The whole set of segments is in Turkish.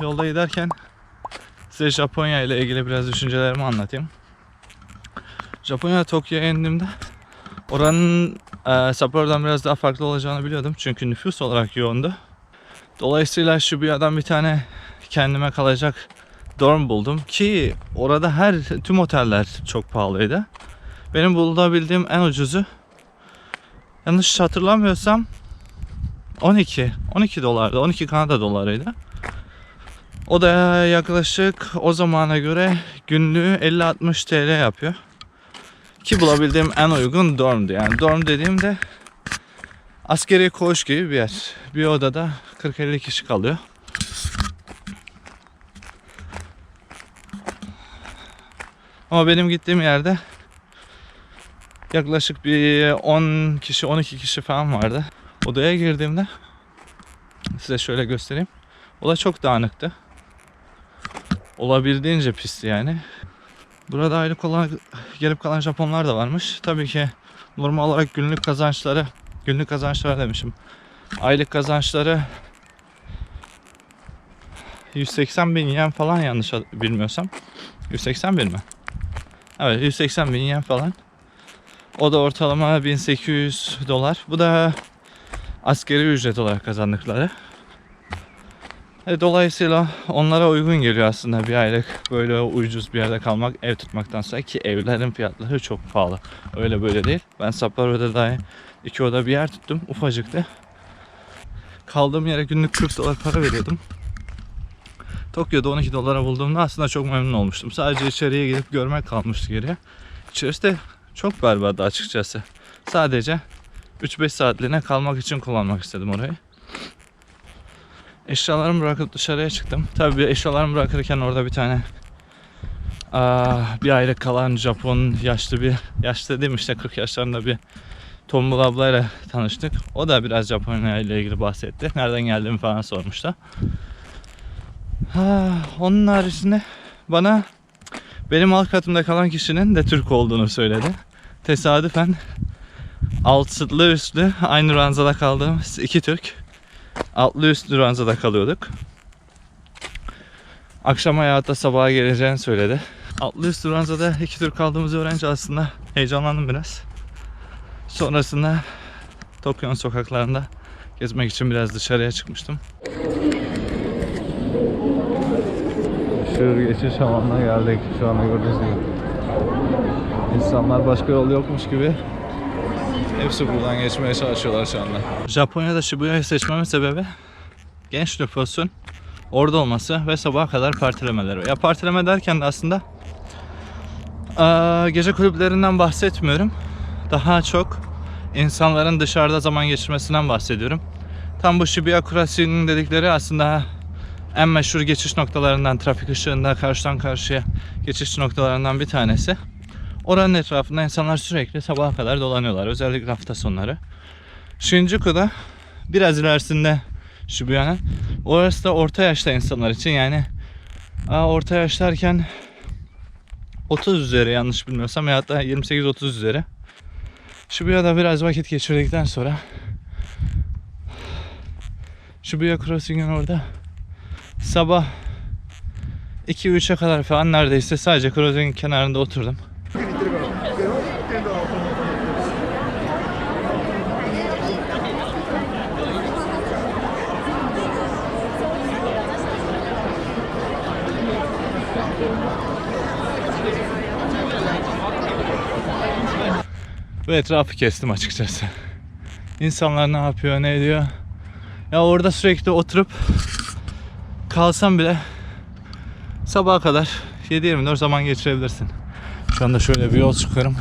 Yolda giderken size Japonya ile ilgili biraz düşüncelerimi anlatayım. Japonya Tokyo'ya indiğimde oranın Sapporo'dan biraz daha farklı olacağını biliyordum. Çünkü nüfus olarak yoğundu. Dolayısıyla Shibuya'dan bir tane kendime kalacak dorm buldum ki orada tüm oteller çok pahalıydı. Benim bulabildiğim en ucuzu, yanlış hatırlamıyorsam 12 dolardı. 12 Kanada dolarıydı. O da yaklaşık o zamana göre günlüğü 50-60 TL yapıyor. Ki bulabildiğim en uygun dormdu. Yani dorm dediğimde askeri koğuş gibi bir yer. Bir odada 40-50 kişi kalıyor. Ama benim gittiğim yerde yaklaşık bir 10 kişi, 12 kişi falan vardı. Odaya girdiğimde size şöyle göstereyim. Oda çok dağınıktı. Olabildiğince pisti yani. Burada aylık olarak gelip kalan Japonlar da varmış. Tabii ki normal olarak günlük kazançları demişim. Aylık kazançları 180 bin yen falan, yanlış bilmiyorsam. 180 bin mi? Evet, 180 bin yen falan. O da ortalama 1800 dolar. Bu da askeri ücret olarak kazandıkları. Dolayısıyla onlara uygun geliyor aslında bir aylık böyle ucuz bir yerde kalmak, ev tutmaktansa, ki evlerin fiyatları çok pahalı. Öyle böyle değil. Ben Sapporo'da dahi 2 oda bir yer tuttum. Ufacıktı. Kaldığım yere günlük 40 dolar para veriyordum. Tokyo'da 12 dolara bulduğumda aslında çok memnun olmuştum. Sadece içeriye gidip görmek kalmıştı geriye. İçerisi de çok berbattı açıkçası. Sadece 3-5 saatliğine kalmak için kullanmak istedim orayı. Eşyalarımı bırakıp dışarıya çıktım. Tabii eşyalarımı bırakırken orada bir tane bir aylık kalan Japon yaşlı dediğim işte 40 yaşlarında bir tombul ablayla tanıştık. O da biraz Japonya ile ilgili bahsetti. Nereden geldiğimi falan sormuştu. Onun haricinde bana benim alt katımda kalan kişinin de Türk olduğunu söyledi. Tesadüfen altlı üstlü aynı ranzada kaldığımız iki Türk. Altlı üstlü ranzada kalıyorduk. Akşama yahut da sabaha geleceğini söyledi. Altlı üstlü ranzada iki Türk kaldığımızı öğrenince aslında heyecanlandım biraz. Sonrasında Tokyo'nun sokaklarında gezmek için biraz dışarıya çıkmıştım. Şu geçiş havanına geldik. Şu anda gördüğünüz gibi. İnsanlar başka yol yokmuş gibi hepsi buradan geçmeye çalışıyorlar şu anda. Japonya'da Shibuya'yı seçmemin sebebi genç nüfusun orada olması ve sabaha kadar partilemeleri. Ya partileme derken de aslında gece kulüplerinden bahsetmiyorum. Daha çok insanların dışarıda zaman geçirmesinden bahsediyorum. Tam bu Shibuya Crossing'in dedikleri aslında en meşhur geçiş noktalarından, trafik ışığında karşıdan karşıya geçiş noktalarından bir tanesi. Oranın etrafında insanlar sürekli sabaha kadar dolanıyorlar. Özellikle hafta sonları. Shinjuku'da biraz ilerisinde Shibuya'nın. Orası da orta yaşta insanlar için, yani orta yaş derken 30 üzeri yanlış bilmiyorsam, ya da 28-30 üzeri. Shibuya'da biraz vakit geçirdikten sonra Shibuya Crossing'in orada sabah 2-3'e kadar falan neredeyse sadece Crossing'in kenarında oturdum. Ve etrafı kestim açıkçası. İnsanlar ne yapıyor, ne ediyor? Ya orada sürekli oturup kalsam bile sabaha kadar 7-24 zaman geçirebilirsin. Şu anda şöyle bir yol çıkıyorum.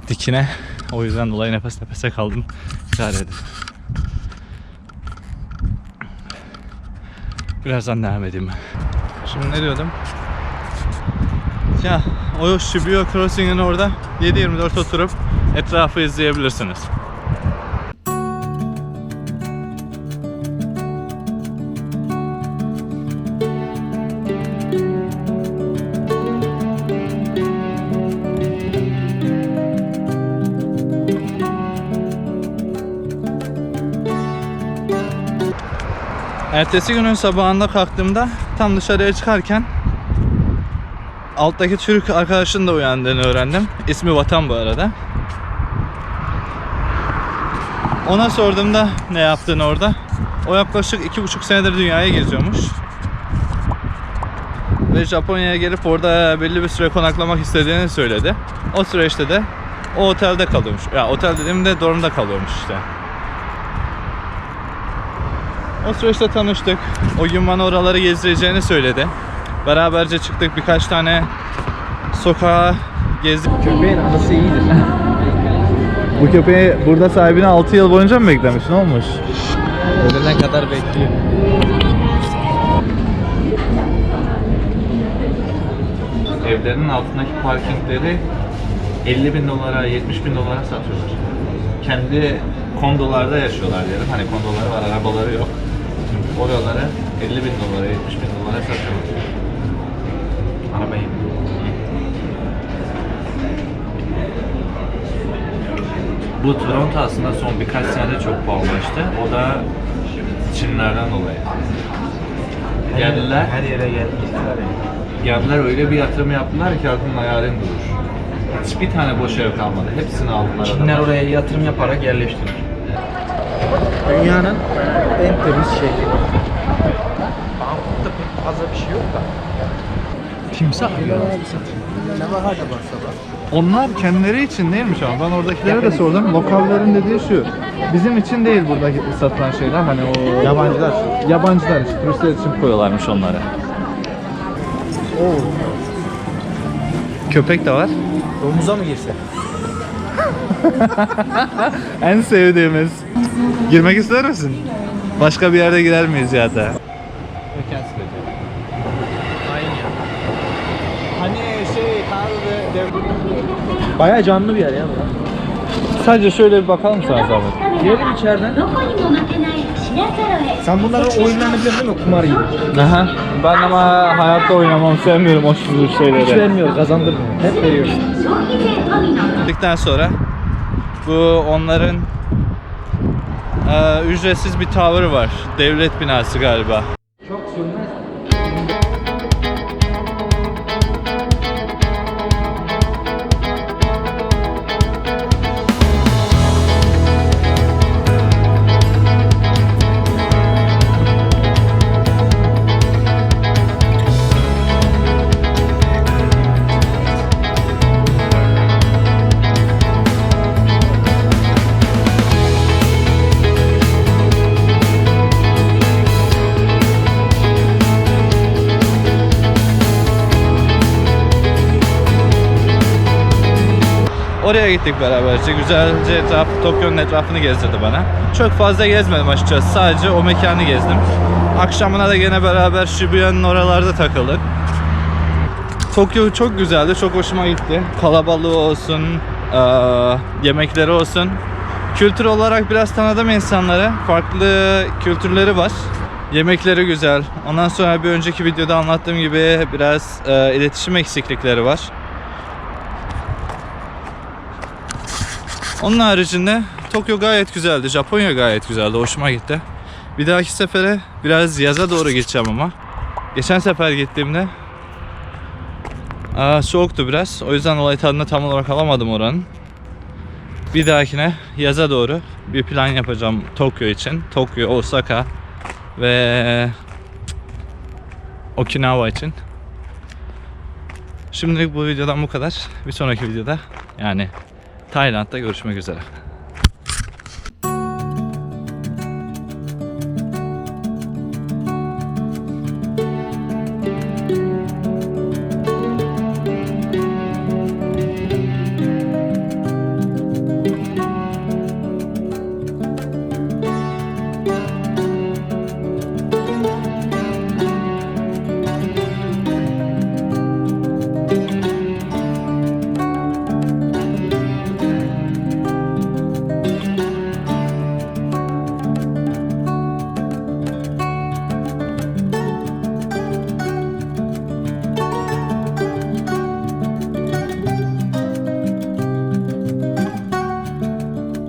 Dikine. O yüzden dolayı nefes nefese kaldım. İdare edin. Birazdan devam edeyim. Şimdi ne diyordum? Ya o Shibuya Crossing'in orada 7/24 oturup etrafı izleyebilirsiniz. Ertesi günün sabahında kalktığımda tam dışarıya çıkarken alttaki Türk arkadaşın da uyandığını öğrendim. İsmi Vatan bu arada. Ona sorduğumda ne yaptığını orada. O yaklaşık 2,5 senedir dünyaya geziyormuş. Ve Japonya'ya gelip orada belli bir süre konaklamak istediğini söyledi. O süreçte de o otelde kalıyormuş. Ya otel dediğimde dormda kalıyormuş işte. O süreçte tanıştık. O gün bana oraları gezdireceğini söyledi. Beraberce çıktık, birkaç tane sokağa gezdik. Köpeğin anası iyidir. Bu köpeği burada sahibini 6 yıl boyunca mı beklemiş? Ne olmuş? Ölene kadar bekliyor. Evlerinin altındaki parkingleri 50.000 dolara, 70.000 dolara satıyorlar. Kendi kondolarda yaşıyorlar diyelim. Hani kondoları var, arabaları yok. Oraları 50.000 dolara, 70.000 dolara satıyorlar. Arabayı. Bu Toronto aslında son birkaç senede çok pahalılaştı. O da Çinlerden dolayı. Geldiler, Her yere gelmişler. geldiler öyle bir yatırım yaptılar ki aklın hayalin durur. Hiçbir tane boş ev kalmadı. Hepsini aldılar. Çinler adamlar. oraya yatırım yaparak yerleştirir. Dünyanın en temiz şehri. Bangkok'ta pek fazla bir şey yok da. Timsah yiyor. Ne var acaba sabah? Onlar kendileri için değilmiş ama ben oradakilere de sordum. Lokallerin dediği şu. Bizim için değil buradaki satılan şeyler. Hani o yabancılar için, turistler için koyuyorlarmış onları. Oo. Köpek de var. Domuza mı girse? En sevdiğimiz. Girmek ister misin? Başka bir yerde girer miyiz ya da? Aynen ya. Hani Bayağı canlı bir yer ya bu. sadece şöyle bir bakalım sana zahmet. Girelim içeriden. Sen bunların oyunlarını biliyorsun değil mi? Kumar gibi. Aha. Ben ama hayatta oynamam, sevmiyorum o şeyleri. Hiç vermiyor, kazandırmıyor. Hep veriyorsun. Bittikten sonra bu onların ücretsiz bir tower var. Devlet binası galiba. Çok sürmez. Oraya gittik beraberce. Güzelce Tokyo'nun etrafını gezdirdi bana. Çok fazla gezmedim açıkçası. Sadece o mekanı gezdim. Akşamına da gene beraber Shibuya'nın oralarda takıldık. Tokyo çok güzeldi. Çok hoşuma gitti. Kalabalığı olsun, yemekleri olsun. Kültür olarak biraz tanıdım insanları. Farklı kültürleri var. Yemekleri güzel. Ondan sonra bir önceki videoda anlattığım gibi biraz iletişim eksiklikleri var. Onun haricinde Tokyo gayet güzeldi. Japonya gayet güzeldi. Hoşuma gitti. Bir dahaki sefere biraz yaza doğru gideceğim ama. Geçen sefer gittiğimde soğuktu biraz. O yüzden olay tadını tam olarak alamadım oranın. Bir dahakine yaza doğru bir plan yapacağım Tokyo için. Tokyo, Osaka ve Okinawa için. Şimdilik bu videodan bu kadar. Bir sonraki videoda yani Tayland'da görüşmek üzere.